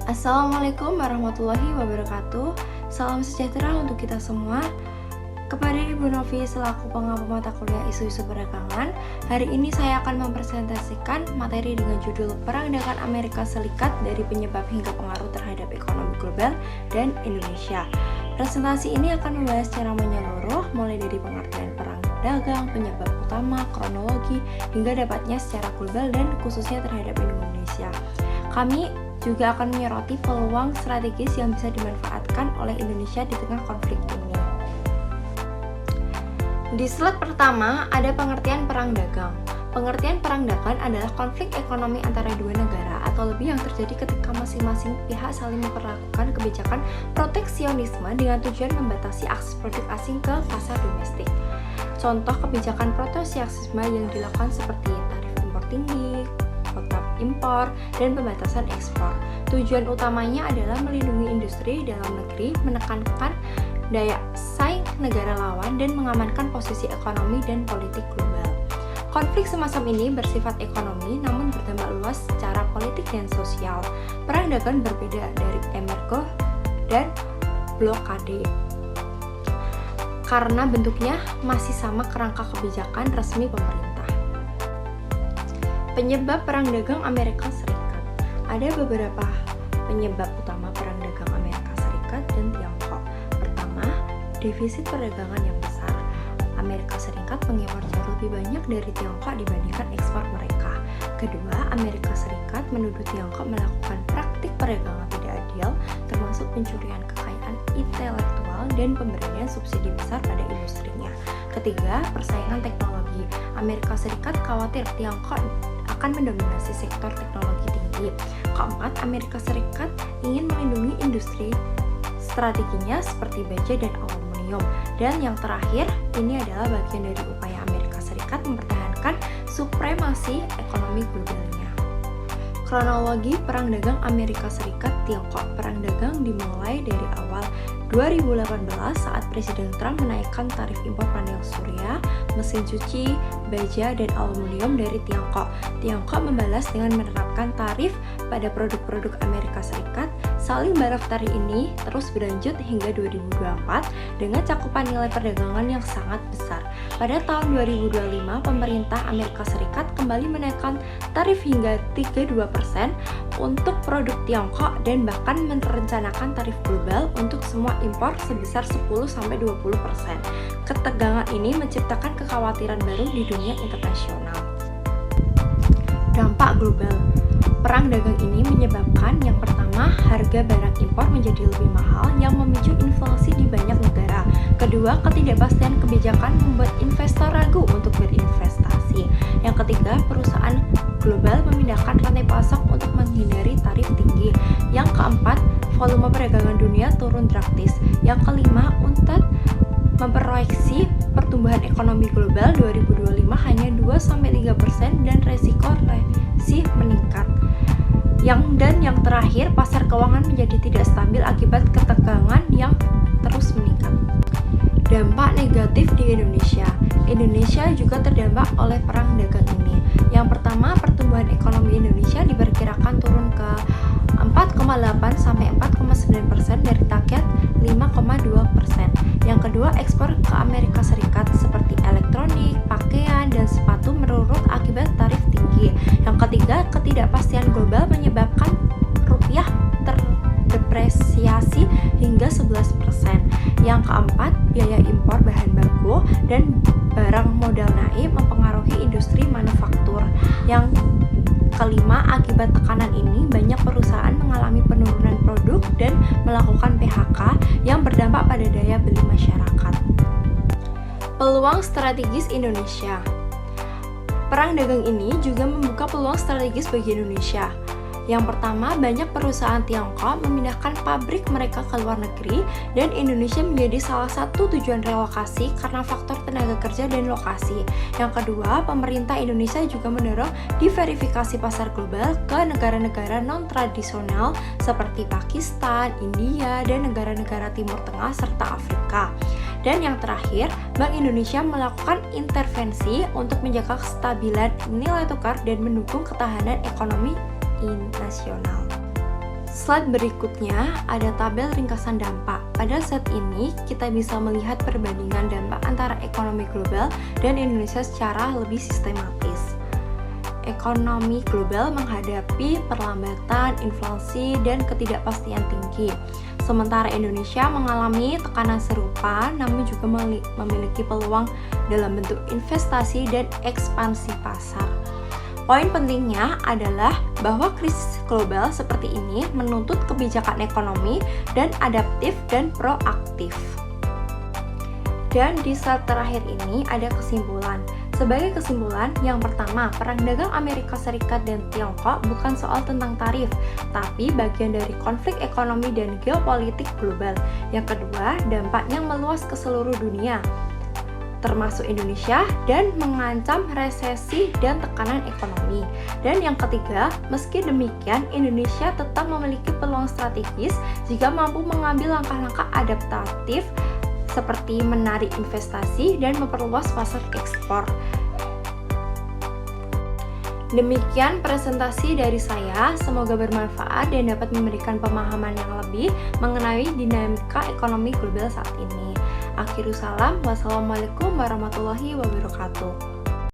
Assalamualaikum warahmatullahi wabarakatuh. Salam sejahtera untuk kita semua. Kepada Ibu Novi selaku pengampu mata kuliah isu-isu perdagangan, hari ini saya akan mempresentasikan materi dengan judul Perang Dagang Amerika Serikat dari penyebab hingga pengaruh terhadap ekonomi global dan Indonesia. Presentasi ini akan membahas secara menyeluruh mulai dari pengertian perang dagang, penyebab utama, kronologi, hingga dapatnya secara global dan khususnya terhadap Indonesia. Kami juga akan menyoroti peluang strategis yang bisa dimanfaatkan oleh Indonesia di tengah konflik ini. Di slide pertama ada pengertian perang dagang. Pengertian perang dagang adalah konflik ekonomi antara dua negara atau lebih yang terjadi ketika masing-masing pihak saling memperlakukan kebijakan proteksionisme dengan tujuan membatasi akses produk asing ke pasar domestik. Contoh kebijakan proteksionisme yang dilakukan seperti tarif impor tinggi, kuota impor, dan pembatasan ekspor. Tujuan utamanya adalah melindungi industri dalam negeri, menekankan daya saing negara lawan, dan mengamankan posisi ekonomi dan politik global. Konflik semacam ini bersifat ekonomi namun berdampak luas secara politik dan sosial. Perang dagang berbeda dari embargo dan blokade karena bentuknya masih sama kerangka kebijakan resmi pemerintah. Penyebab perang dagang Amerika Serikat. Ada beberapa penyebab utama perang dagang Amerika Serikat dan Tiongkok. Pertama, defisit perdagangan yang besar. Amerika Serikat mengimpor jauh lebih banyak dari Tiongkok dibandingkan ekspor mereka. Kedua, Amerika Serikat menuduh Tiongkok melakukan praktik perdagangan tidak adil, termasuk pencurian kekayaan intelektual dan pemberian subsidi besar pada industrinya. Ketiga, persaingan teknologi. Amerika Serikat khawatir Tiongkok akan mendominasi sektor teknologi tinggi. Keempat, Amerika Serikat ingin melindungi industri strateginya seperti baja dan aluminium. Dan yang terakhir, ini adalah bagian dari upaya Amerika Serikat mempertahankan supremasi ekonomi globalnya. Kronologi Perang Dagang Amerika Serikat Tiongkok. Perang dagang dimulai dari awal 2018 saat Presiden Trump menaikkan tarif impor panel surya, mesin cuci, baja, dan aluminium dari Tiongkok. Tiongkok membalas dengan menerapkan tarif pada produk-produk Amerika Serikat. Saling balas-tarif ini terus berlanjut hingga 2024 dengan cakupan nilai perdagangan yang sangat besar. Pada tahun 2025, pemerintah Amerika Serikat kembali menaikkan tarif hingga 32% untuk produk Tiongkok dan bahkan merencanakan tarif global untuk semua impor sebesar 10-20%. Ketegangan ini menciptakan kekhawatiran baru di dunia internasional. Dampak global. Perang dagang ini menyebabkan yang pertama, harga barang impor menjadi lebih mahal yang memicu inflasi di banyak negara. Kedua, ketidakpastian kebijakan membuat investor ragu untuk berinvestasi. Yang ketiga, perusahaan global memindahkan rantai pasok untuk menghindari tarif tinggi. Yang keempat, volume perdagangan dunia turun drastis. Yang kelima, UNTAD memproyeksi pertumbuhan ekonomi global 2025 hanya 2-3% dan resiko resesi meningkat. Yang terakhir, pasar keuangan menjadi tidak stabil akibat ketegangan yang terus meningkat. Dampak negatif di Indonesia. Indonesia juga terdampak oleh perang dagang ini. Yang pertama, pertumbuhan ekonomi Indonesia diperkirakan turun ke 4,8-4,9% dari target 5,2%. Yang kedua, ekspor ke Amerika Serikat seperti elektronik, pakaian, dan sepatu menurun akibat tarif tinggi. Yang ketiga, ketidakpastian global menyebabkan rupiah terdepresiasi hingga 11%. Yang keempat, biaya impor bahan baku dan barang modal naik mempengaruhi industri manufaktur. Yang kelima, akibat tekanan ini banyak perusahaan mengalami penurunan produk dan melakukan PHK yang berdampak pada daya beli masyarakat. Peluang strategis Indonesia. Perang dagang ini juga membuka peluang strategis bagi Indonesia. Yang pertama, banyak perusahaan Tiongkok memindahkan pabrik mereka ke luar negeri dan Indonesia menjadi salah satu tujuan relokasi karena faktor tenaga kerja dan lokasi. Yang kedua, pemerintah Indonesia juga mendorong diverifikasi pasar global ke negara-negara non-tradisional seperti Pakistan, India, dan negara-negara Timur Tengah serta Afrika. Dan yang terakhir, Bank Indonesia melakukan intervensi untuk menjaga kestabilan nilai tukar dan mendukung ketahanan ekonomi nasional. Slide berikutnya ada tabel ringkasan dampak. Pada saat ini, kita bisa melihat perbandingan dampak antara ekonomi global dan Indonesia secara lebih sistematis. Ekonomi global menghadapi perlambatan, inflasi, dan ketidakpastian tinggi. Sementara Indonesia mengalami tekanan serupa, namun juga memiliki peluang dalam bentuk investasi dan ekspansi pasar. Poin pentingnya adalah bahwa krisis global seperti ini menuntut kebijakan ekonomi dan adaptif dan proaktif. Dan di slide terakhir ini ada kesimpulan. Sebagai kesimpulan, yang pertama, perang dagang Amerika Serikat dan Tiongkok bukan soal tentang tarif, tapi bagian dari konflik ekonomi dan geopolitik global. Yang kedua, dampaknya meluas ke seluruh dunia, termasuk Indonesia, dan mengancam resesi dan tekanan ekonomi. Dan yang ketiga, meski demikian, Indonesia tetap memiliki peluang strategis jika mampu mengambil langkah-langkah adaptatif seperti menarik investasi dan memperluas pasar ekspor. Demikian presentasi dari saya, semoga bermanfaat dan dapat memberikan pemahaman yang lebih mengenai dinamika ekonomi global saat ini. Akhirul salam, wassalamualaikum warahmatullahi wabarakatuh.